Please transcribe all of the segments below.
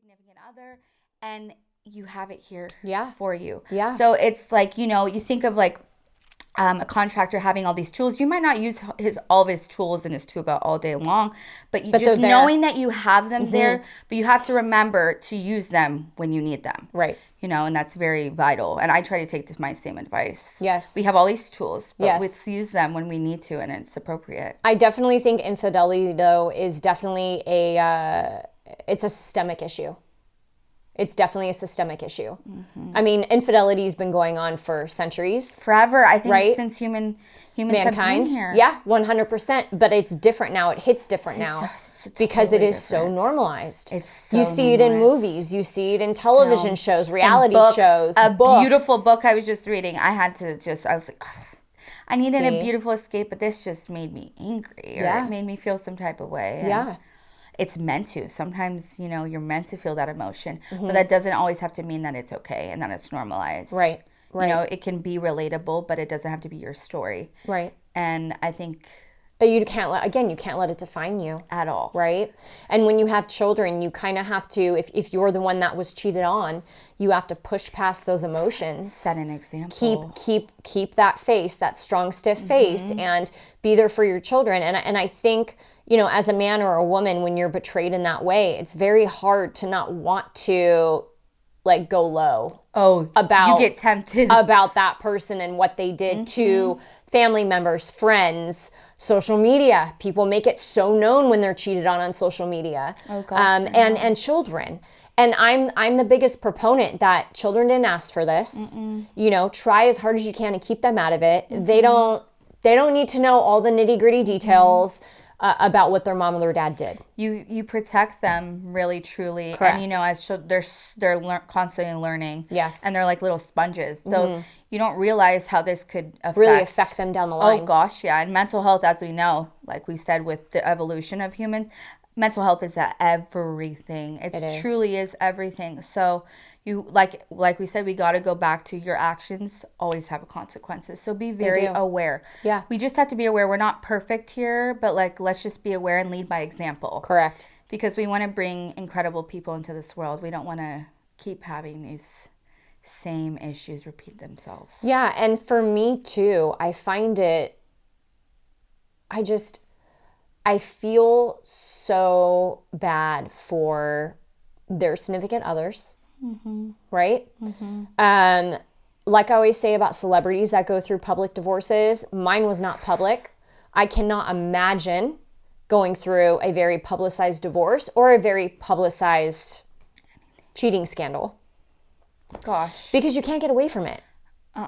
significant other, and you have it here Yeah. for you. Yeah. So it's like, you think of like a contractor having all these tools. You might not use all of his tools in his tool belt all day long, but just knowing that you have them there, but you have to remember to use them when you need them. Right. And that's very vital. And I try to take my same advice. Yes. We have all these tools, but Yes. let's use them when we need to and it's appropriate. I definitely think infidelity, though, is definitely it's a systemic issue. It's definitely a systemic issue. I mean, infidelity has been going on for centuries. Forever, I think, right? Since humans mankind have been here. Yeah, 100%. But it's different now. It hits different now. Because it is so normalized. It's so you see it in movies. You see it in television shows, reality shows, books. Beautiful book I was just reading. I was like, ugh, I needed a beautiful escape, but this just made me angry. Or it made me feel some type of way. Yeah. It's meant to. Sometimes, you're meant to feel that emotion. But that doesn't always have to mean that it's okay and that it's normalized. Right. It can be relatable, but it doesn't have to be your story. Right. And I think... But you can't let it define you. At all. Right? And when you have children, you kind of have to, if you're the one that was cheated on, you have to push past those emotions. Set an example. Keep that face, that strong, stiff face, and be there for your children. And I think, as a man or a woman, when you're betrayed in that way, it's very hard to not want to go low. Oh, you get tempted. About that person and what they did to family members, friends, social media. People make it so known when they're cheated on social media. Oh gosh. And children. And I'm the biggest proponent that children didn't ask for this. Try as hard as you can to keep them out of it. They don't need to know all the nitty-gritty details about what their mom or their dad did. You protect them really, truly. Correct. And as they're constantly learning. Yes. And they're like little sponges. So you don't realize how this could really affect them down the line. Oh gosh, yeah. And mental health, as we know, like we said, with the evolution of humans, mental health is everything. It truly is everything. So you like we said, we got to go back to your actions always have consequences. So be very aware. Yeah. We just have to be aware. We're not perfect here, but let's just be aware and lead by example. Correct. Because we want to bring incredible people into this world. We don't want to keep having these same issues repeat themselves. Yeah, and for me too, I find it, I feel so bad for their significant others, right? Like I always say about celebrities that go through public divorces, mine was not public. I cannot imagine going through a very publicized divorce or a very publicized cheating scandal. Gosh. Because you can't get away from it.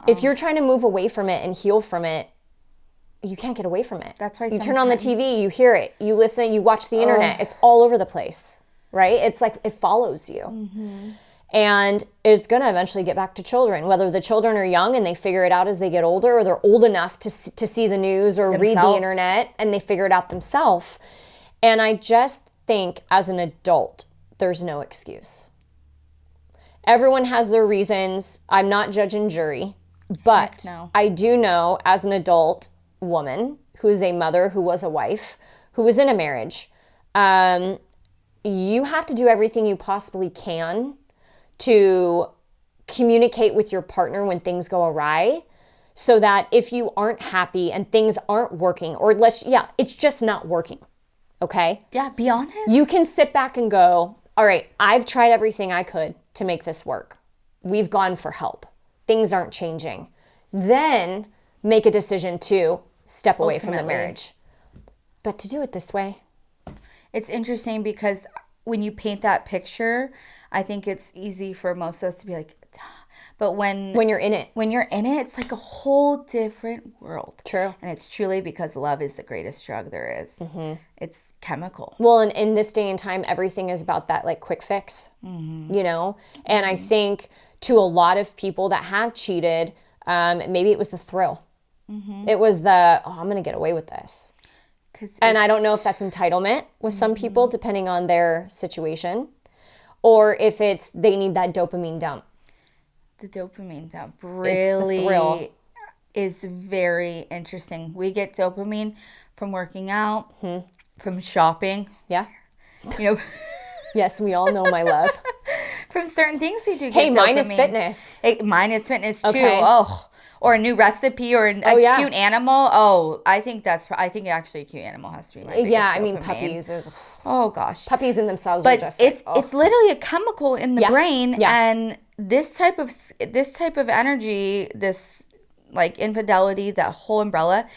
If you're trying to move away from it and heal from it, you can't get away from it. That's why you turn on the TV, you hear it, you listen, you watch the internet. It's all over the place, right? It's like it follows you. And it's going to eventually get back to children, whether the children are young and they figure it out as they get older, or they're old enough to see the news or read the internet and they figure it out themselves. And I just think as an adult, there's no excuse. Everyone has their reasons. I'm not judge and jury, but no. I do know as an adult woman who is a mother, who was a wife, who was in a marriage, you have to do everything you possibly can to communicate with your partner when things go awry, so that if you aren't happy and things aren't working, or it's just not working, okay? Yeah, be honest. You can sit back and go, all right, I've tried everything I could to make this work. We've gone for help. Things aren't changing. Then make a decision to step away from the marriage. But to do it this way. It's interesting because when you paint that picture, I think it's easy for most of us to be like, duh. But when you're in it. When you're in it, it's like a whole different world. True. And it's truly because love is the greatest drug there is. It's chemical. Well, and in this day and time, everything is about that quick fix, And I think to a lot of people that have cheated, maybe it was the thrill. It was I'm going to get away with this. And I don't know if that's entitlement with some people, depending on their situation, or if it's they need that dopamine dump. The dopamine dump really is very interesting. We get dopamine from working out, from shopping. Yeah. Yes, we all know my love. From certain things we do get Hey, dopamine. mine is fitness. Mine is fitness too. Okay. Oh, or a new recipe or a cute animal. Oh, I think actually a cute animal has to be my biggest I mean, dopamine. puppies. Oh gosh. Puppies in themselves But are just it's literally a chemical in the brain, Yeah. and this type of energy, this like infidelity, that whole umbrella,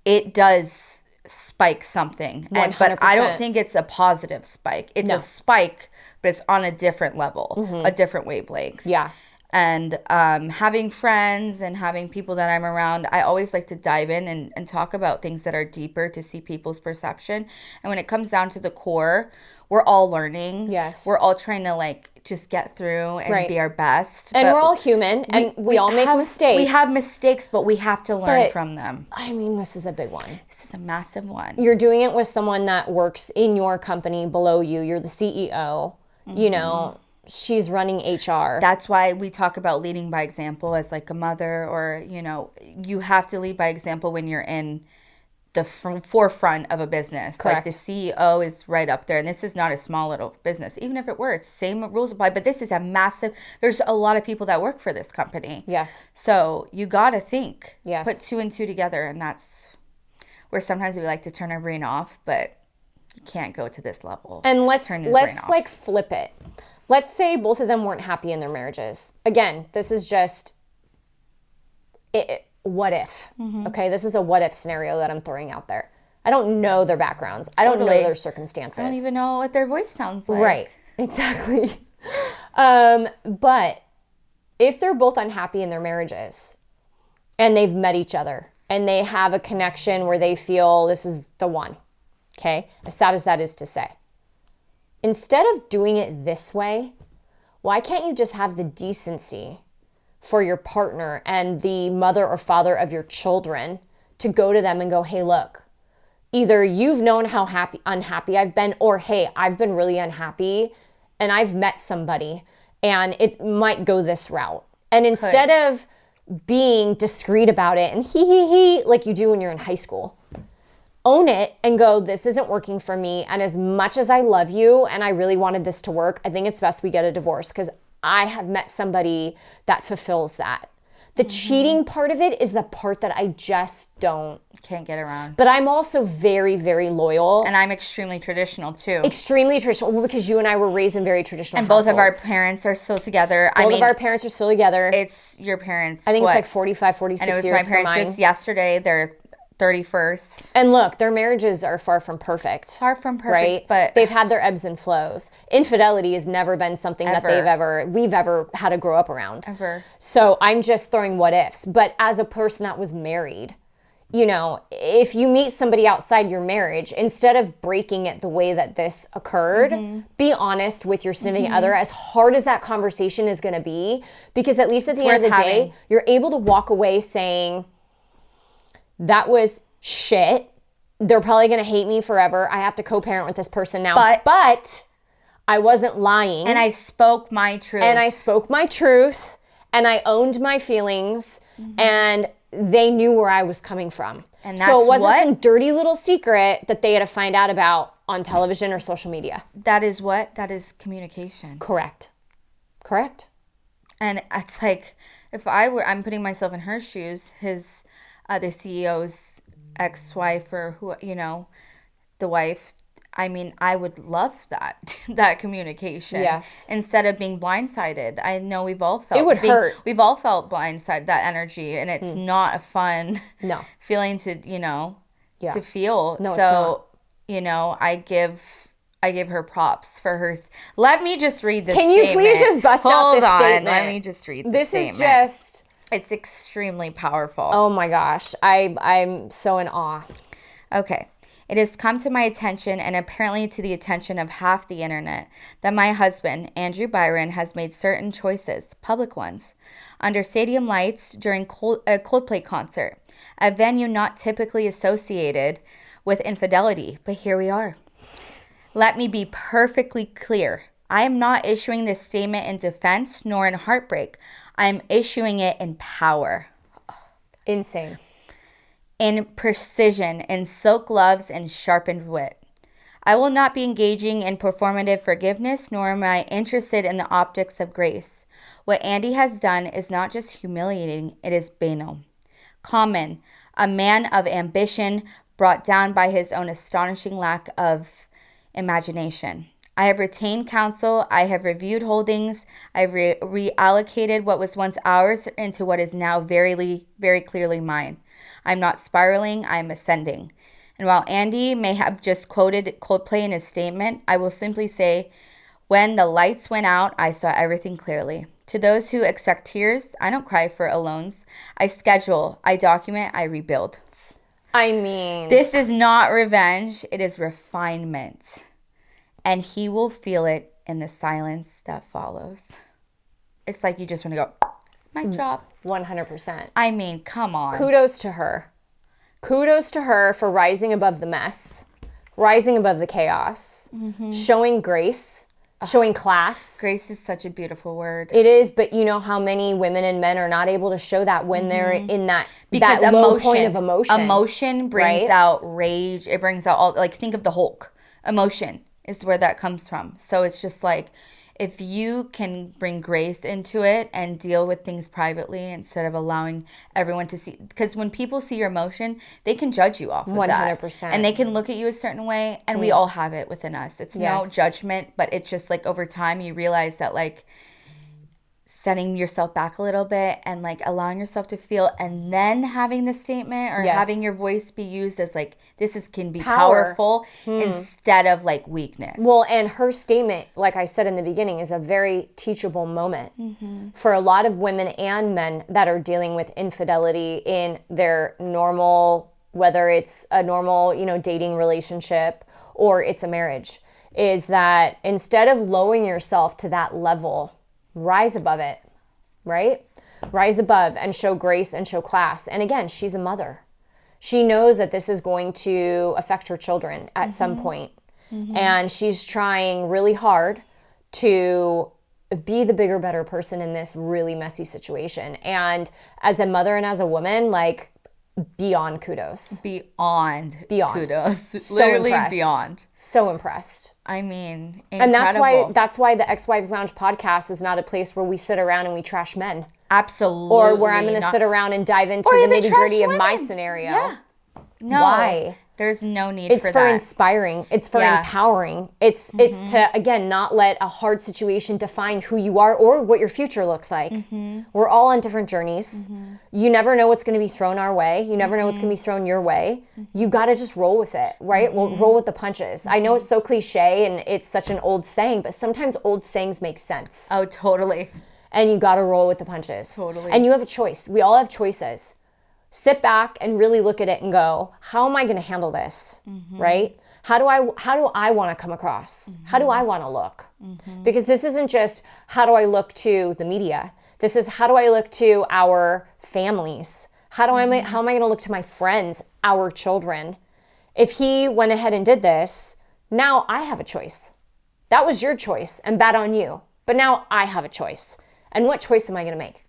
it does spike something. 100%. But I don't think it's a positive spike. It's a spike, but it's on a different level, a different wavelength. Yeah. And having friends and having people that I'm around, I always like to dive in and talk about things that are deeper to see people's perception. And when it comes down to the core, we're all learning. Yes. We're all trying to like just get through and be our best. And we're all human, and we all make mistakes. We have mistakes, but we have to learn from them. I mean, this is a big one. This is a massive one. You're doing it with someone that works in your company below you. You're the CEO. You know, she's running HR. That's why we talk about leading by example as like a mother, or, you know, you have to lead by example when you're in the forefront of a business. Correct. Like the CEO is right up there, and this is not a small little business. Even if it were, same rules apply, but this is a massive, there's a lot of people that work for this company. Yes. So you got to think. Yes. Put two and two together, and that's where sometimes we like to turn our brain off, but you can't go to this level. And let's like flip it. Let's say both of them weren't happy in their marriages. Again, this is just what if. Okay, this is a what if scenario that I'm throwing out there. I don't know their backgrounds. I don't know their circumstances. I don't even know what their voice sounds like. Right, exactly. But if they're both unhappy in their marriages and they've met each other and they have a connection where they feel this is the one, okay, as sad as that is to say, instead of doing it this way, why can't you just have the decency for your partner and the mother or father of your children to go to them and go, hey, look, either you've known how unhappy I've been, or hey, I've been really unhappy and I've met somebody and it might go this route. And instead of being discreet about it and he, like you do when you're in high school, own it and go, this isn't working for me. And as much as I love you and I really wanted this to work, I think it's best we get a divorce because I have met somebody that fulfills that. The cheating part of it is the part that I just can't get around. But I'm also very, very loyal. And I'm extremely traditional too. Extremely traditional, well, because you and I were raised in very traditional and households. Both of our parents are still together. Both of our parents are still together. It's your parents. I think it's like 45, 46 years for mine. And it was my parents just yesterday. They're 31st. And look, their marriages are far from perfect. Far from perfect, right? But they've had their ebbs and flows. Infidelity has never been something that we've ever had to grow up around. Ever. So I'm just throwing what ifs. But as a person that was married, you know, if you meet somebody outside your marriage, instead of breaking it the way that this occurred, be honest with your significant other, as hard as that conversation is going to be, because at least at the end of the day, you're able to walk away saying, that was shit. They're probably going to hate me forever. I have to co-parent with this person now. But I wasn't lying. And I spoke my truth. And I owned my feelings. And they knew where I was coming from. And so it wasn't some dirty little secret that they had to find out about on television or social media. That is what? That is communication. Correct. And it's like, if I'm putting myself in her shoes, the CEO's ex-wife, or who, you know, the wife, I mean, I would love that communication. Yes. Instead of being blindsided. I know we've all felt. It would hurt. We've all felt blindsided, that energy, and it's not a fun feeling to, you know, to feel. No, it's not. You know, I give her props for her. Let me just read this Can you please just bust out this statement? Let me just read this statement. This is just... It's extremely powerful. Oh my gosh. I'm so in awe. Okay. It has come to my attention, and apparently to the attention of half the internet, that my husband, Andrew Byron, has made certain choices, public ones, under stadium lights during a Coldplay concert, a venue not typically associated with infidelity, but here we are. Let me be perfectly clear. I am not issuing this statement in defense nor in heartbreak. I am issuing it in power. Insane. In precision, in silk gloves and sharpened wit. I will not be engaging in performative forgiveness, nor am I interested in the optics of grace. What Andy has done is not just humiliating, it is banal. Common, a man of ambition, brought down by his own astonishing lack of imagination. I have retained counsel. I have reviewed holdings. I have reallocated what was once ours into what is now very clearly mine. I'm not spiraling. I'm ascending. And while Andy may have just quoted Coldplay in his statement, I will simply say, when the lights went out, I saw everything clearly. To those who expect tears, I don't cry for alones. I schedule, I document, I rebuild. I mean, this is not revenge. It is refinement. And he will feel it in the silence that follows. It's like you just want to go, mic drop. 100%. I mean, come on. Kudos to her. Kudos to her for rising above the mess, rising above the chaos, showing grace, showing class. Grace is such a beautiful word. It is, but you know how many women and men are not able to show that when they're in that low point of emotion. Emotion brings out rage. It brings out all, like, think of the Hulk. Emotion is where that comes from. So it's just like, if you can bring grace into it and deal with things privately instead of allowing everyone to see, because when people see your emotion, they can judge you off of 100%. That. And they can look at you a certain way, and we all have it within us. It's no judgment, but it's just like over time you realize that, like, setting yourself back a little bit and, like, allowing yourself to feel, and then having the statement or having your voice be used as, like, can be powerful instead of, like, weakness. Well, and her statement, like I said in the beginning, is a very teachable moment for a lot of women and men that are dealing with infidelity in their normal, whether it's a normal, dating relationship or it's a marriage, is that instead of lowering yourself to that level, rise above it, right? Rise above and show grace and show class. And again, she's a mother. She knows that this is going to affect her children at some point. And she's trying really hard to be the bigger, better person in this really messy situation. And as a mother and as a woman, like, beyond kudos. Beyond kudos. So Literally impressed. beyond. So impressed. I mean, incredible. And that's why the Ex-Wives Lounge podcast is not a place where we sit around and we trash men. Absolutely. Or where I'm going to sit around and dive into the nitty-gritty of my scenario. Yeah. No. Why? There's no need it's for that. It's for inspiring. It's for empowering. It's to, again, not let a hard situation define who you are or what your future looks like. We're all on different journeys. You never know what's going to be thrown our way. You never know what's going to be thrown your way. You got to just roll with it, right? Well, roll with the punches. I know it's so cliche and it's such an old saying, but sometimes old sayings make sense. Oh, totally. And you got to roll with the punches. Totally. And you have a choice. We all have choices. Sit back and really look at it and go, how am I going to handle this, right? How do I want to come across? How do I want to look? Because this isn't just how do I look to the media. This is how do I look to our families? How am I going to look to my friends, our children? If he went ahead and did this, now I have a choice. That was your choice and bad on you. But now I have a choice. And what choice am I going to make?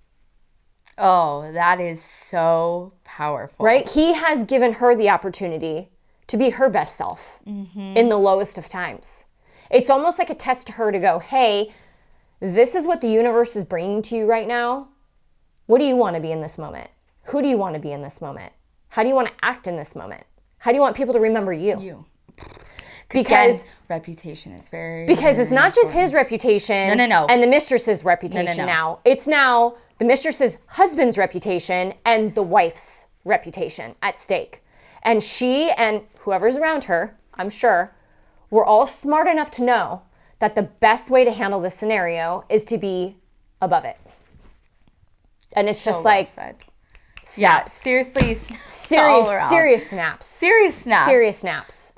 Oh, that is so powerful. Right? He has given her the opportunity to be her best self in the lowest of times. It's almost like a test to her to go, hey, this is what the universe is bringing to you right now. What do you want to be in this moment? Who do you want to be in this moment? How do you want to act in this moment? How do you want people to remember you? Because reputation is very it's not just his reputation No. and the mistress's reputation now. It's now the mistress's husband's reputation and the wife's reputation at stake. And she and whoever's around her, I'm sure, were all smart enough to know that the best way to handle this scenario is to be above it. And it's just like snaps. Yeah, seriously. Serious snaps. Serious snaps.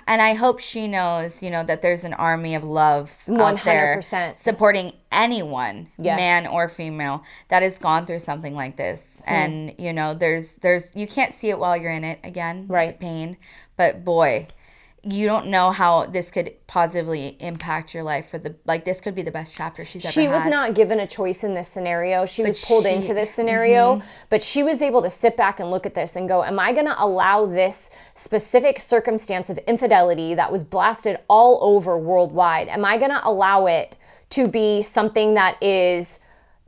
And I hope she knows, that there's an army of love 100% out there supporting anyone, man or female, that has gone through something like this. And, there's you can't see it while you're in it again, right? The pain. But boy, you don't know how this could positively impact your life this could be the best chapter she's ever had. She was not given a choice in this scenario. She was pulled into this scenario, but she was able to sit back and look at this and go, am I going to allow this specific circumstance of infidelity that was blasted all over worldwide? Am I going to allow it to be something that is,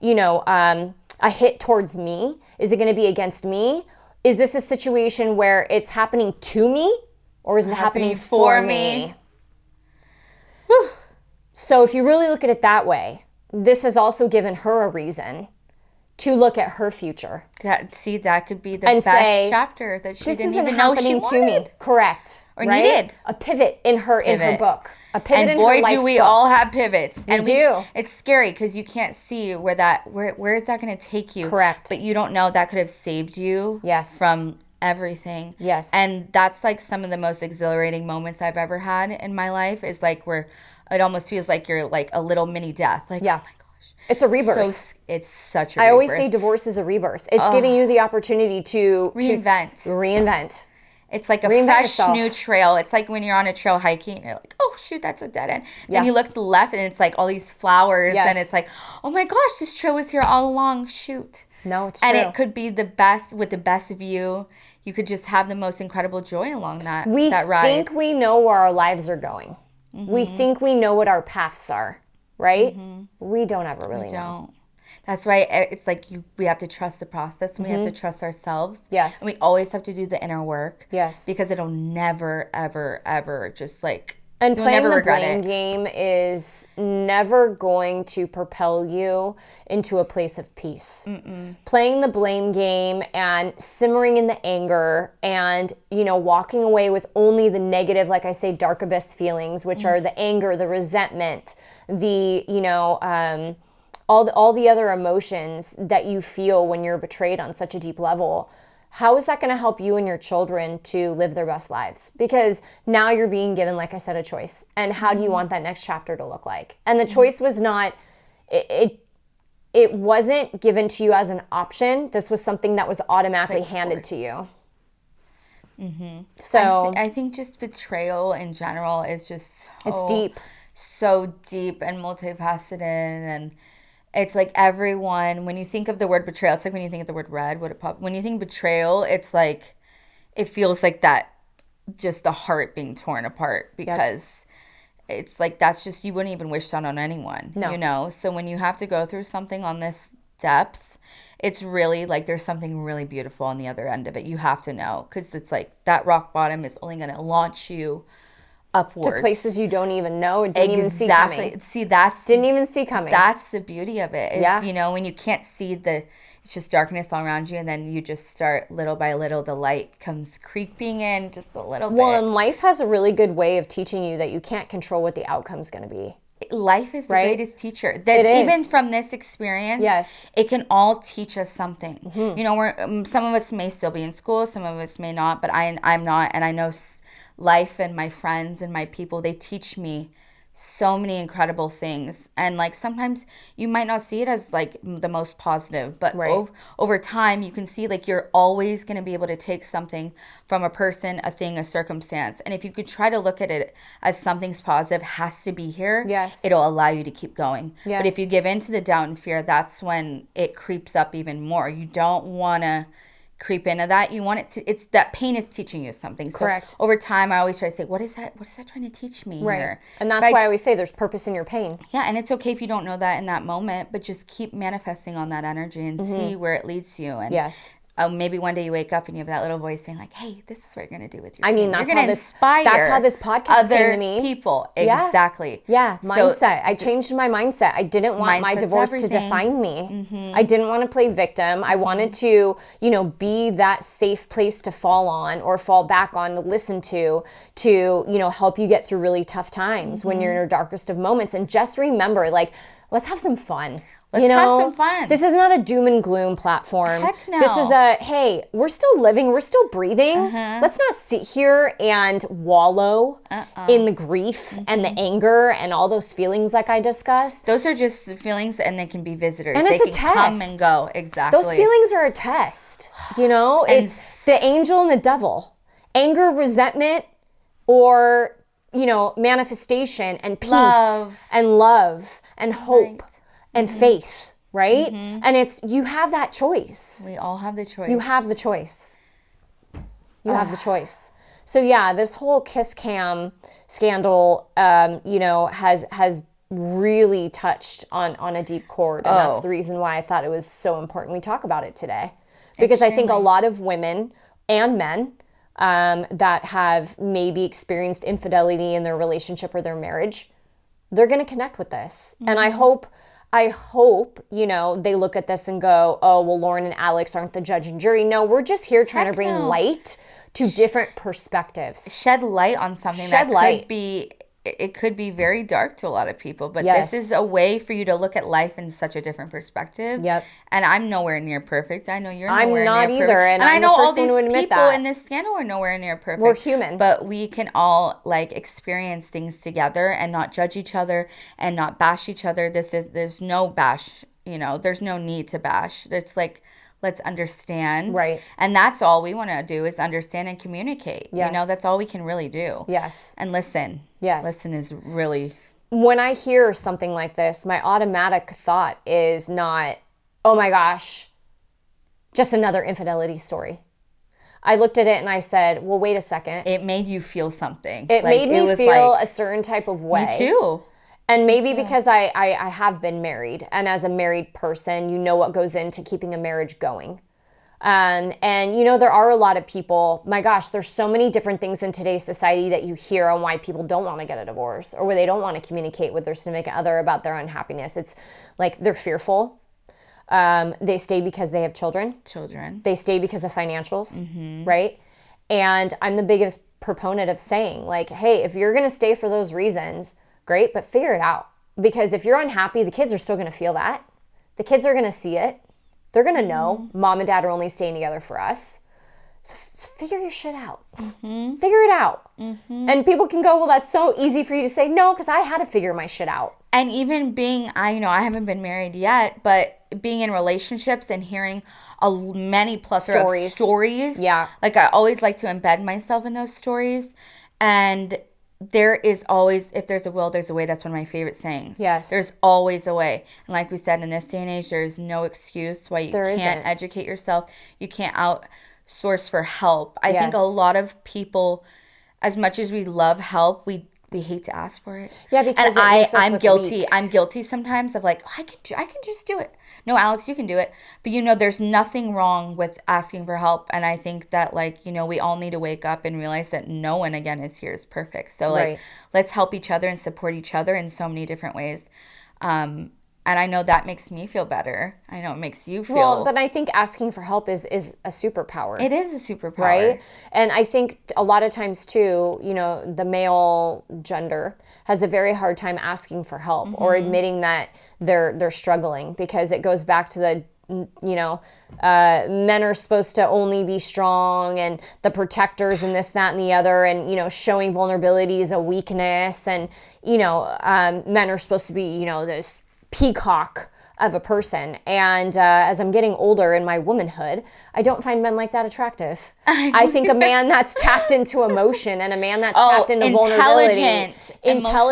a hit towards me? Is it going to be against me? Is this a situation where it's happening to me? Or is it happening for me? So if you really look at it that way, this has also given her a reason to look at her future. That could be the best chapter that she didn't even know she wanted. Correct. Or needed. A pivot in her book. A pivot in her life's book. And boy, do we all have pivots. We do. It's scary because you can't see where is that going to take you. Correct. But you don't know that could have saved you from everything. Yes. And that's like some of the most exhilarating moments I've ever had in my life is like where it almost feels like you're like a little mini death. Like, yeah. Oh my gosh. It's a rebirth. It's such a rebirth. I always say divorce is a rebirth. It's giving you the opportunity to reinvent. It's like a fresh new trail. It's like when you're on a trail hiking and you're like, oh shoot, that's a dead end. Then you look to the left and it's like all these flowers and it's like, oh my gosh, this trail was here all along. Shoot. No, it's true. And it could be the best with the best view. You could just have the most incredible joy along that ride. We think we know where our lives are going. We think we know what our paths are, right? We don't ever really know. That's why it's like we have to trust the process and we have to trust ourselves. Yes. And we always have to do the inner work. Yes. Because it'll never, ever, ever just like, and playing the blame game is never going to propel you into a place of peace. Playing the blame game and simmering in the anger and, walking away with only the negative, like I say, dark abyss feelings, which are the anger, the resentment, the, all the other emotions that you feel when you're betrayed on such a deep level. How is that going to help you and your children to live their best lives? Because now you're being given, like I said, a choice. And how do you want that next chapter to look like? And the choice was not, it wasn't given to you as an option. This was something that was automatically handed to you. So I think just betrayal in general is just it's deep. So deep and multifaceted, and it's like everyone, when you think of the word betrayal, it's like when you think of the word red, when you think betrayal, it's like, it feels like that, just the heart being torn apart because it's like, that's just, you wouldn't even wish that on anyone, So when you have to go through something on this depth, it's really like, there's something really beautiful on the other end of it. You have to know, because it's like that rock bottom is only going to launch you upwards to places you don't even know, didn't even see coming. Didn't even see coming. That's the beauty of it. Is, when you can't see it's just darkness all around you, and then you just start little by little, the light comes creeping in just a little bit. Well, and life has a really good way of teaching you that you can't control what the outcome's going to be. Life is the greatest teacher. That even from this experience, it can all teach us something. Some of us may still be in school, some of us may not, but I'm not, and I know life and my friends and my people, they teach me so many incredible things. And like sometimes you might not see it as like the most positive, but over time you can see like you're always going to be able to take something from a person, a thing, a circumstance. And if you could try to look at it as something's positive has to be here, it'll allow you to keep going. But if you give in to the doubt and fear, that's when it creeps up even more. You don't want to creep into that. You want it to, it's that pain is teaching you something. So correct. Over time, I always try to say, what is that trying to teach me here? And that's why I always say there's purpose in your pain. Yeah, and it's okay if you don't know that in that moment, but just keep manifesting on that energy and see where it leads you. And maybe one day you wake up and you have that little voice being like, hey, this is what you're going to do with your pain. That's how this podcast came to me. People. Exactly. Yeah. Mindset. I changed my mindset. I didn't want my divorce to define me. I didn't want to play victim. I wanted to, be that safe place to fall on or fall back on, to listen to, help you get through really tough times when you're in your darkest of moments. And just remember, let's have some fun. Let's have some fun. This is not a doom and gloom platform. Heck no. This is hey, we're still living, we're still breathing. Let's not sit here and wallow in the grief and the anger and all those feelings like I discussed. Those are just feelings, and they can be visitors. And it's a test. They can come and go. Exactly. Those feelings are a test. It's the angel and the devil. Anger, resentment, or, manifestation and peace and love and hope and faith, right? And you have that choice. We all have the choice. You have the choice. You have the choice. So yeah, this whole kiss cam scandal, has really touched on a deep chord. And that's the reason why I thought it was so important we talk about it today. Because I think a lot of women and men that have maybe experienced infidelity in their relationship or their marriage, they're going to connect with this. And I hope, they look at this and go, oh, well, Lauren and Alex aren't the judge and jury. No, we're just here trying to bring light to different perspectives. Shed light on something could be very dark to a lot of people, but this is a way for you to look at life in such a different perspective. Yep. And I'm nowhere near perfect. I know you're I'm nowhere not near either, perfect. and I'm I know the first all these one to admit people that. in this scandal are nowhere near perfect. We're human. But we can all experience things together and not judge each other and not bash each other. There's no bash, there's no need to bash. It's let's understand. Right. And that's all we want to do is understand and communicate. Yes. That's all we can really do. Yes. And listen. Yes. Listen is really... When I hear something like this, my automatic thought is not, oh my gosh, just another infidelity story. I looked at it and I said, well, wait a second. It made you feel something. It made me feel a certain type of way. Me too. And maybe because I have been married, and as a married person, you know what goes into keeping a marriage going. And there are a lot of people, my gosh, there's so many different things in today's society that you hear on why people don't want to get a divorce or why they don't want to communicate with their significant other about their unhappiness. It's like they're fearful. They stay because they have children. They stay because of financials, right? And I'm the biggest proponent of saying, hey, if you're going to stay for those reasons, great, but figure it out. Because if you're unhappy, the kids are still going to feel that. The kids are going to see it. They're going to know mom and dad are only staying together for us. So figure your shit out. Figure it out. And people can go, well, that's so easy for you to say. No, because I had to figure my shit out. And even being, I haven't been married yet, but being in relationships and hearing many plethora of stories. Yeah. I always like to embed myself in those stories. And there is always, if there's a will, there's a way. That's one of my favorite sayings. Yes. There's always a way. And like we said, in this day and age, there's no excuse why you can't educate yourself. You can't outsource for help. I think a lot of people, as much as we love help, we hate to ask for it. Yeah, because I'm guilty. Weak. I'm guilty sometimes of I can just do it. No, Alex, you can do it. But there's nothing wrong with asking for help. And I think that we all need to wake up and realize that no one again is perfect. So let's help each other and support each other in so many different ways. And I know that makes me feel better. I know it makes you feel... Well, but I think asking for help is a superpower. It is a superpower. Right? And I think a lot of times, too, the male gender has a very hard time asking for help or admitting that they're struggling, because it goes back to the men are supposed to only be strong and the protectors and this, that, and the other, and, showing vulnerability is a weakness. And, men are supposed to be, this peacock of a person. And as I'm getting older in my womanhood, I don't find men like that attractive. I think a man that's tapped into emotion and a man that's tapped into vulnerability, emotional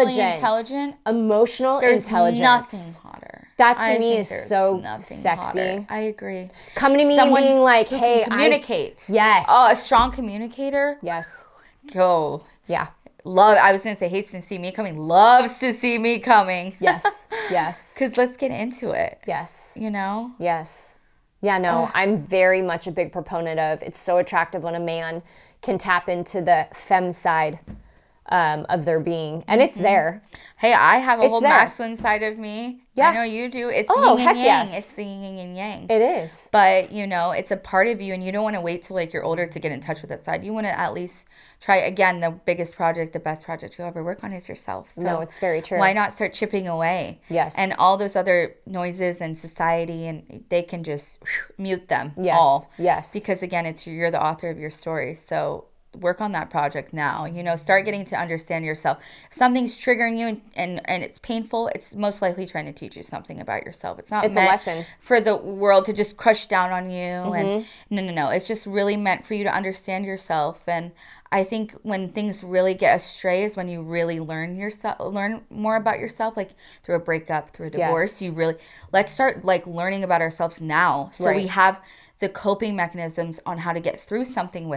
intelligence. Nothing hotter. That to me is so sexy. Hotter. I agree. Coming to me and being like, hey, communicate. Yes. Oh, a strong communicator. Yes. Go. Yeah. I was going to say hates to see me coming, loves to see me coming. Yes. Yes. Because let's get into it. Yes. Yes. Yeah, no, I'm very much a big proponent of, it's so attractive when a man can tap into the femme side of their being. And it's there. Hey, I have a whole masculine side of me. Yeah. I know you do. It's yin and yang. Yes. It's the yin and yang. It is. But, it's a part of you, and you don't want to wait till you're older to get in touch with that side. You want to at least try, again, the biggest project, the best project you'll ever work on is yourself. So no, it's very true. Why not start chipping away? Yes. And all those other noises and society, and they can just mute them all. Yes. Because, again, you're the author of your story. So work on that project now. Start getting to understand yourself. If something's triggering you and it's painful, it's most likely trying to teach you something about yourself. It's not It's a meant lesson for the world to just crush down on you. And no. It's just really meant for you to understand yourself. And I think when things really get astray is when you really learn more about yourself, like through a breakup, through a divorce. Let's start like learning about ourselves now. So we have the coping mechanisms on how to get through something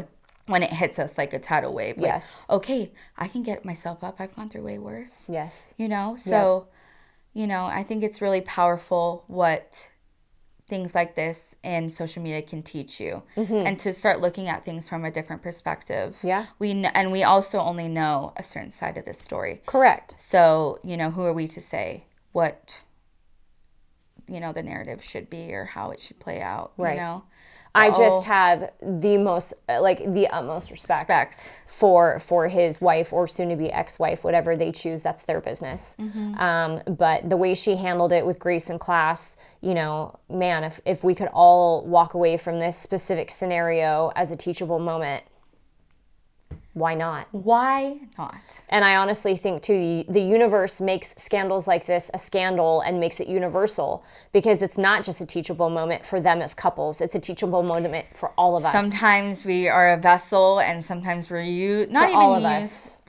when it hits us like a tidal wave. Like, yes. Okay, I can get myself up. I've gone through way worse. Yes. So, I think it's really powerful what things like this and social media can teach you, and to start looking at things from a different perspective. Yeah. We also only know a certain side of this story. Correct. So, who are we to say what, the narrative should be or how it should play out, I just have the utmost respect for his wife or soon-to-be ex-wife, whatever they choose, that's their business. But the way she handled it with grace and class, man, if we could all walk away from this specific scenario as a teachable moment, why not? Why not? And I honestly think, too, the universe makes scandals like this a scandal and makes it universal, because it's not just a teachable moment for them as couples. It's a teachable moment for all of us. Sometimes we are a vessel, and sometimes we're used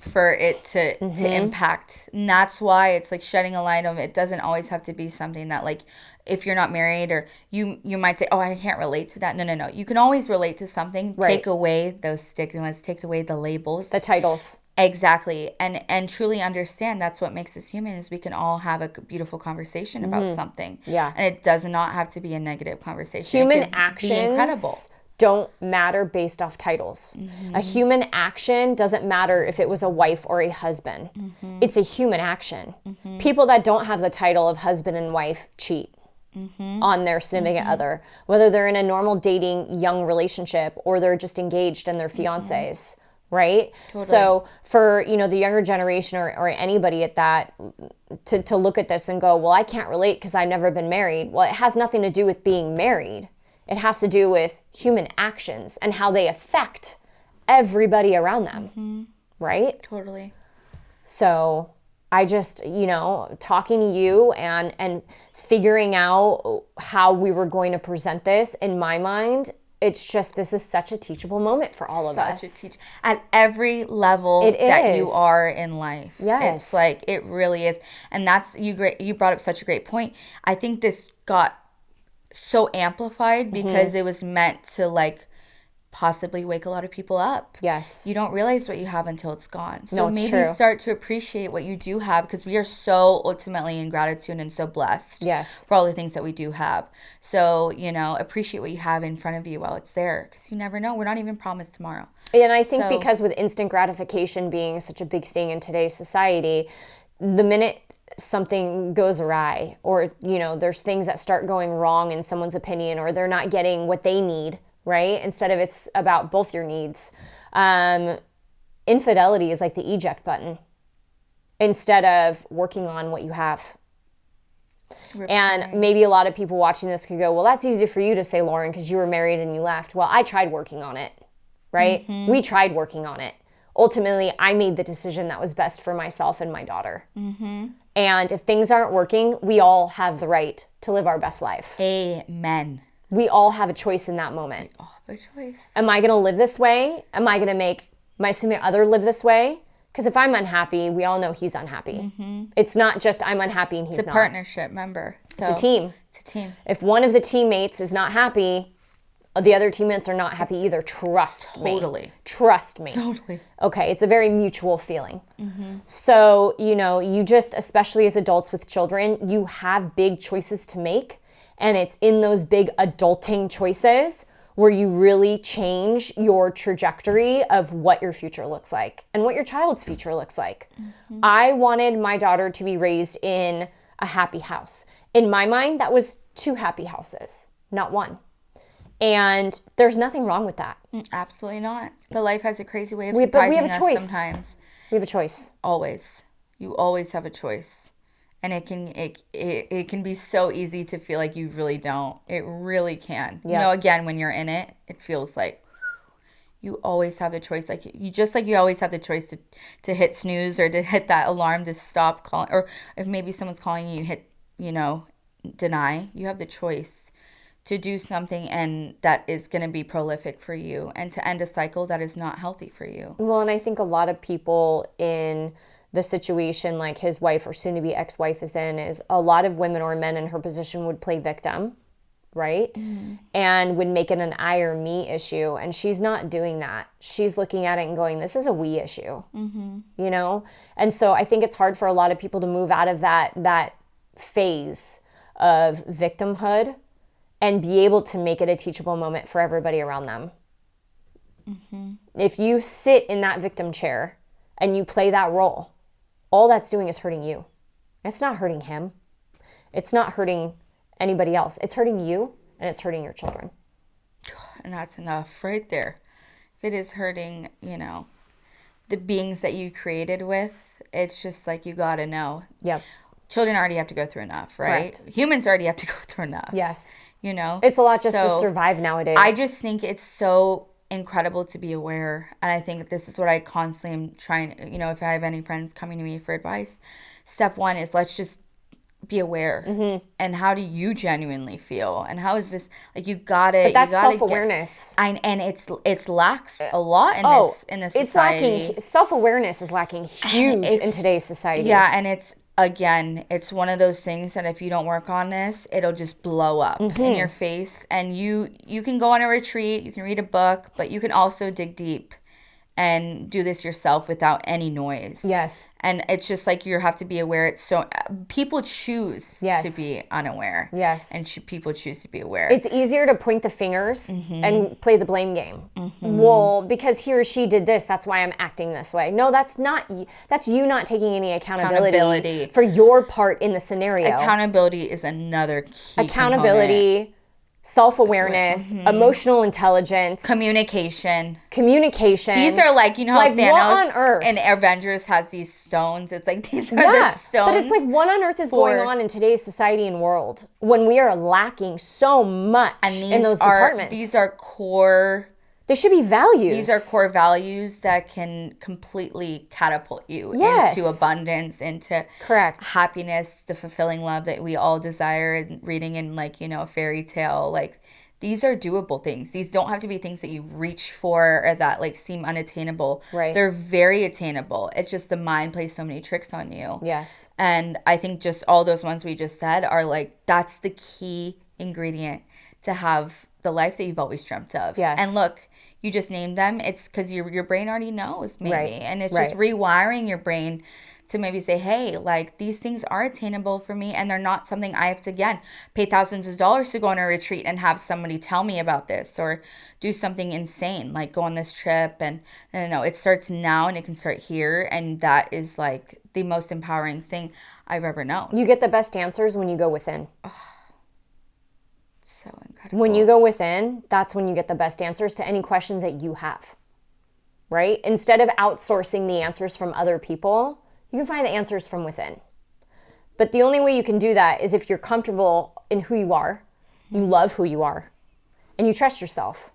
for it to impact. And that's why it's like shedding a light on it. It doesn't always have to be something that, like, if you're not married, or you might say, oh, I can't relate to that. No. You can always relate to something. Right. Take away those stigmas. Take away the labels. The titles. Exactly. And truly understand that's what makes us human, is we can all have a beautiful conversation about something. Yeah. And it does not have to be a negative conversation. Human actions don't matter based off titles. A human action doesn't matter if it was a wife or a husband. It's a human action. People that don't have the title of husband and wife cheat on their significant other, whether they're in a normal dating young relationship or they're just engaged and they're fiancés, right? Totally. So for, the younger generation or anybody at that, to look at this and go, well, I can't relate because I've never been married. Well, it has nothing to do with being married. It has to do with human actions and how they affect everybody around them, right? Totally. So I just, talking to you and figuring out how we were going to present this, in my mind, it's just, this is such a teachable moment for all of us. At every level that you are in life. Yes. It's like, it really is. And that's, you brought up such a great point. I think this got so amplified because it was meant to, like, possibly wake a lot of people up. Yes. You don't realize what you have until it's gone. So no, it's maybe true. Start to appreciate what you do have, because we are so ultimately in gratitude and so blessed. Yes. For all the things that we do have. So, appreciate what you have in front of you while it's there, because you never know. We're not even promised tomorrow. And I think because with instant gratification being such a big thing in today's society, the minute something goes awry, or, there's things that start going wrong in someone's opinion, or they're not getting what they need, right? Instead of it's about both your needs. Infidelity is like the eject button instead of working on what you have. And maybe a lot of people watching this could go, well, that's easy for you to say, Lauren, because you were married and you left. Well, I tried working on it, right? We tried working on it. Ultimately, I made the decision that was best for myself and my daughter. And if things aren't working, we all have the right to live our best life. Amen. We all have a choice in that moment. We all have a choice. Am I going to live this way? Am I going to make my significant other live this way? Because if I'm unhappy, we all know he's unhappy. It's not just I'm unhappy and he's not. It's a partnership, remember. So, it's a team. It's a team. If one of the teammates is not happy, the other teammates are not happy either. Trust me. Totally. Trust me. Totally. Okay, it's a very mutual feeling. So, you just, especially as adults with children, you have big choices to make. And it's in those big adulting choices where you really change your trajectory of what your future looks like and what your child's future looks like. I wanted my daughter to be raised in a happy house. In my mind, that was 2 happy houses, not 1. And there's nothing wrong with that. Absolutely not. But life has a crazy way of surprising us sometimes. We have a choice. Always. You always have a choice. And it can be so easy to feel like you really don't. It really can. Again, when you're in it, it feels like, you always have the choice. Like you always have the choice to hit snooze or to hit that alarm to stop calling, or if maybe someone's calling you, you hit, deny. You have the choice to do something and that is going to be prolific for you, and to end a cycle that is not healthy for you. Well, and I think a lot of people in the situation like his wife or soon to be ex-wife is in, is a lot of women or men in her position would play victim, right? Mm-hmm. And would make it an I or me issue. And she's not doing that. She's looking at it and going, this is a we issue, And so I think it's hard for a lot of people to move out of that phase of victimhood and be able to make it a teachable moment for everybody around them. Mm-hmm. If you sit in that victim chair and you play that role, all that's doing is hurting you. It's not hurting him. It's not hurting anybody else. It's hurting you, and it's hurting your children. And that's enough right there. If it is hurting, the beings that you created with, it's just like, you got to know. Yep. Children already have to go through enough, right? Correct. Humans already have to go through enough. Yes. It's a lot just to survive nowadays. I just think it's so incredible to be aware. And I think this is what I constantly am trying, if I have any friends coming to me for advice, step one is, let's just be aware. Mm-hmm. And how do you genuinely feel? And how is this, like, you gotta, but that's self-awareness. And it's lacks a lot in this society. It's lacking, self-awareness is lacking huge in today's society. Yeah, and it's one of those things that if you don't work on this, it'll just blow up in your face. And you can go on a retreat, you can read a book, but you can also dig deep and do this yourself without any noise. Yes. And it's just like, you have to be aware. It's so people choose to be unaware. Yes. And people choose to be aware. It's easier to point the fingers and play the blame game. Mm-hmm. Well, because he or she did this, that's why I'm acting this way. No, that's not. That's you not taking any accountability for your part in the scenario. Accountability is another key component. Self-awareness, emotional intelligence, communication. These are like, how like Thanos what on earth? and Avengers has these stones. It's like, these are the stones. But it's like, what on earth is going on in today's society and world when we are lacking so much in those departments? These are core. They should be values. These are core values that can completely catapult you into abundance, into happiness, the fulfilling love that we all desire, reading in a fairy tale. Like, these are doable things. These don't have to be things that you reach for or that seem unattainable. Right. They're very attainable. It's just the mind plays so many tricks on you. Yes. And I think just all those ones we just said are that's the key ingredient to have the life that you've always dreamt of. Yes. And look, you just named them. It's because your brain already knows, maybe. Right. And it's just rewiring your brain to maybe say, hey, these things are attainable for me, and they're not something I have to, again, pay thousands of dollars to go on a retreat and have somebody tell me about this, or do something insane, like go on this trip. And I don't know, it starts now and it can start here. And that is the most empowering thing I've ever known. You get the best answers when you go within. So incredible. When you go within, that's when you get the best answers to any questions that you have, right? Instead of outsourcing the answers from other people, you can find the answers from within. But the only way you can do that is if you're comfortable in who you are, you love who you are, and you trust yourself.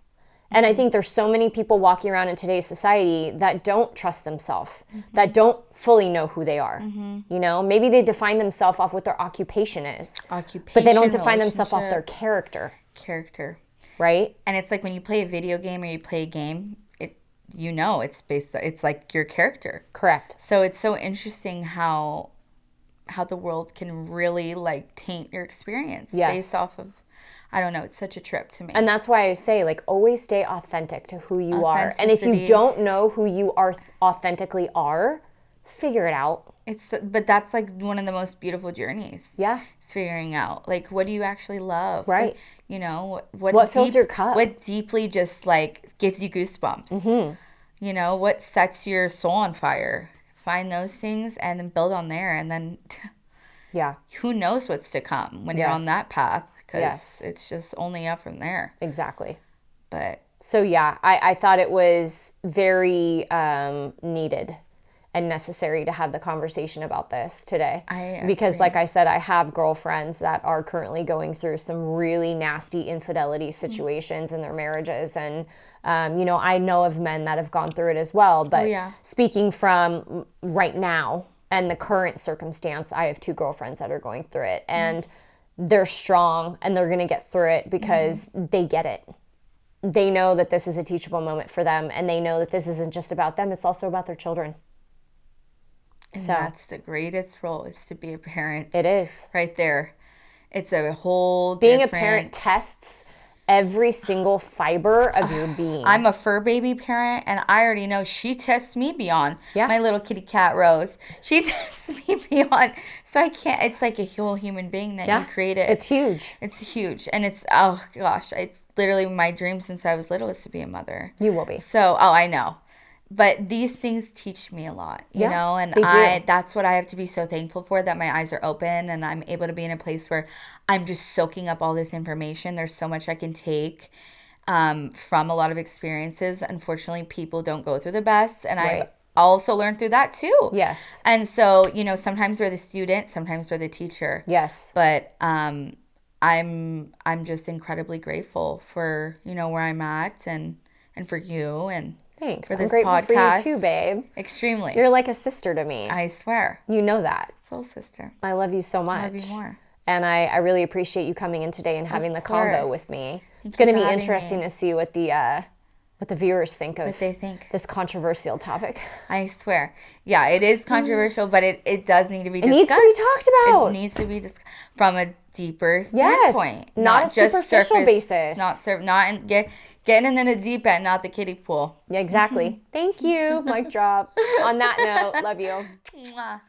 And I think there's so many people walking around in today's society that don't trust themselves, that don't fully know who they are. Maybe they define themselves off what their occupation is, but they don't define themselves off their character. Right? And it's like when you play a video game or you play a game, it's like your character. Correct. So it's so interesting how the world can really taint your experience based off of, I don't know, it's such a trip to me. And that's why I say, always stay authentic to who you are. And if you don't know who you are authentically are, figure it out. But that's one of the most beautiful journeys. Yeah. It's figuring out, what do you actually love? Right. What fills your cup? What deeply just gives you goosebumps? Mm-hmm. What sets your soul on fire? Find those things and then build on there. And then who knows what's to come when you're on that path. Because it's just only up from there. Exactly. But so I thought it was very needed. and necessary to have the conversation about this today. Because like I said, I have girlfriends that are currently going through some really nasty infidelity situations in their marriages. And, I know of men that have gone through it as well. But speaking from right now and the current circumstance, I have 2 girlfriends that are going through it. And they're strong and they're going to get through it because they get it. They know that this is a teachable moment for them. And they know that this isn't just about them. It's also about their children. And that's the greatest role, is to be a parent. It is. Right there. It's a whole Being a parent tests every single fiber of your being. I'm a fur baby parent, and I already know she tests me beyond. My little kitty cat, Rose. She tests me beyond. So I can't, it's like a whole human being that you created. It's huge. It's huge. And it's, oh gosh, it's literally my dream since I was little is to be a mother. You will be. So, I know. But these things teach me a lot, you know, and that's what I have to be so thankful for, that my eyes are open and I'm able to be in a place where I'm just soaking up all this information. There's so much I can take from a lot of experiences. Unfortunately, people don't go through the best. And I've also learned through that too. Yes. And so, sometimes we're the student, sometimes we're the teacher. Yes. But I'm just incredibly grateful for, where I'm at and for you and thanks. For I'm this grateful podcast. for you too, babe. Extremely. You're like a sister to me. I swear. You know that. Soul sister. I love you so much. I love you more. And I really appreciate you coming in today and having the convo with me. It's going to be interesting to see what the viewers think of what they think. This controversial topic. I swear. Yeah, it is controversial, but it does need to be discussed. It needs to be talked about. It needs to be discussed from a deeper standpoint. Yes, not a superficial basis. Not getting in the deep end, not the kiddie pool. Yeah, exactly. Thank you. Mic drop. On that note, love you. Mwah.